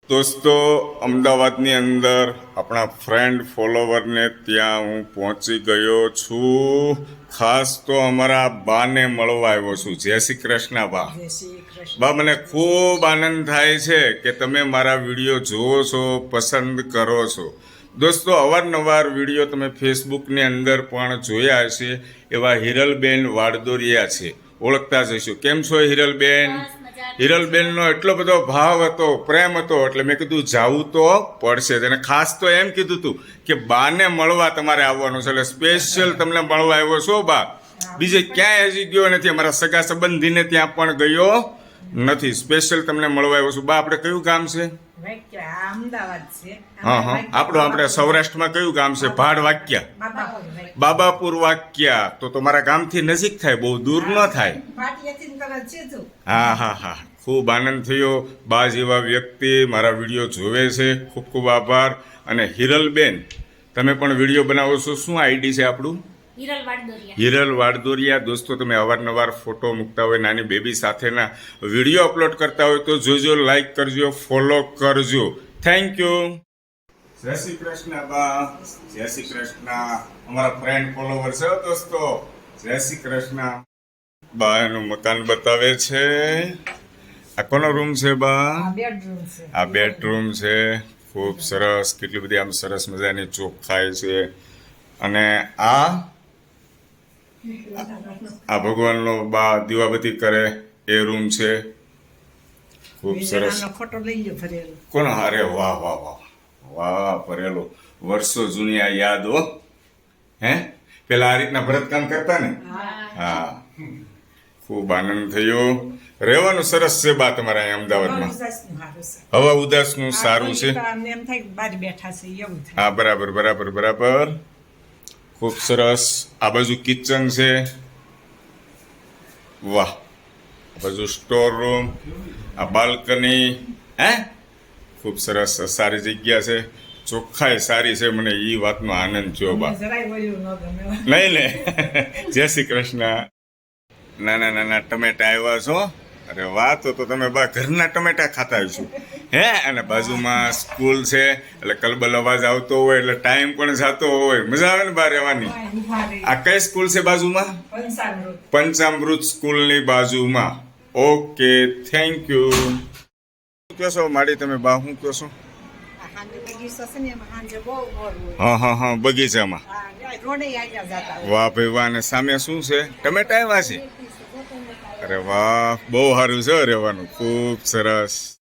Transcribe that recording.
દોસ્તો, અમદાવાદની અંદર આપણા ફ્રેન્ડ ફોલોવરને ત્યાં હું પહોંચી ગયો છું. ખાસ તો અમારા બાને મળવા આવ્યો છું. જય શ્રી કૃષ્ણ બા. બા, મને ખૂબ આનંદ થાય છે કે તમે મારા વિડીયો જુઓ છો, પસંદ કરો છો. દોસ્તો, અવારનવાર વિડીયો તમે ફેસબુકની અંદર પણ જોયા હશે. એવા હિરલબેન વાડદોરિયા છે, ઓળખતા જ હશો. કેમ છો હિરલબેન? હિરલબેનનો એટલો બધો ભાવ હતો, પ્રેમ હતો, એટલે મેં કીધું જાવું તો પડશે. અને ખાસ તો એમ કીધું હતું કે બાને મળવા તમારે આવવાનું છે, એટલે સ્પેશિયલ તમને મળવા આવ્યો છો બા. બીજે ક્યાંય હજી ગયો નથી, અમારા સગા સંબંધીને ત્યાં પણ ગયો નથી. સ્પેશિયલ તમને મળવા આવ્યો છું. બા, આપણે કયું ગામ છે? હા હા, આપણે સૌરાષ્ટ્રમાં કયું ગામ છે? ભાડ વાક્યા, બાબાપુર વાક્યા. તો તમારા ગામથી નજીક થાય, બહુ દૂર ન થાય. હા હા હા, ખૂબ આનંદ થયો. બા જેવા વ્યક્તિ મારા વિડીયો જોવે છે, ખૂબ ખૂબ આભાર. અને હિરલબેન, તમે પણ વિડીયો બનાવો છો. શું આઈડી છે આપણું? હિરલ વાડદોરિયા. દોસ્તો, તમે અવારનવાર ફોટો મૂકતા હોય, નાની બેબી સાથેના વિડીયો અપલોડ કરતા હોય તો જોજો, લાઈક કરજો, ફોલો કરજો. Thank you. જય શ્રી કૃષ્ણ બા. જય શ્રી કૃષ્ણ. અમારા ફ્રેન્ડ ફોલોવર છે દોસ્તો. જય શ્રી કૃષ્ણ. બા એનું મકાન બતાવે છે. આ કોનો રૂમ છે બા? આ બેડરૂમ છે. ખૂબ સરસ, કેટલી બધી આમ સરસ મજાની ચોખ્ખાઈ છે. અને આ ભગવાનનો બા દીવાબત્તી કરે એ રૂમ છે. ખૂબ સરસ. કોનો? અરે વાહ વાહ વાહ વાહ, ભરેલો વર્ષો જૂની આ યાદ હો. હે, પેલા આ રીતના ભરતકામ કરતા ને? હા, ખૂબ આનંદ થયો. રહેવાનું સરસ છે બા તમારા અહીંયા અમદાવાદમાં. હવા ઉદાસનું સારું છે. હા, બરાબર બરાબર બરાબર. ખૂબ સરસ. આ બાજુ કિચન છે. વાહ. આ બાજુ સ્ટોર રૂમ, આ બાલ્કની. હે, ખૂબ સરસ, સારી જગ્યા છે. ચોખ્ખાઈ સારી છે. મને એ વાતનો આનંદ થયો બા. નહીં ને? જય શ્રી કૃષ્ણ. નાના નાના ટમેટા આવ્યા છો. અરે વાહ, તો તમે બા ઘરના ટમેટા ખાતા હશો. હે, અને બાજુમાં સ્કૂલ છે, એટલે કલબલ અવાજ આવતો હોય એટલે ટાઈમ પણ જતો હોય. મજા આવે ને બા રહેવાની. આ કઈ સ્કૂલ છે બાજુમાં? પંચામૃત સ્કૂલની બાજુમાં. Okay, thank you. શું કહો છો માડી તમે બા? શું કહો છો? હા હા હા, બગીચામાં. વાહ ભાઈ વાહ. ને સામે શું છે? ટમેટા આવ્યા છે. અરે વાહ, બહુ સારું છે રહેવાનું. ખૂબ સરસ.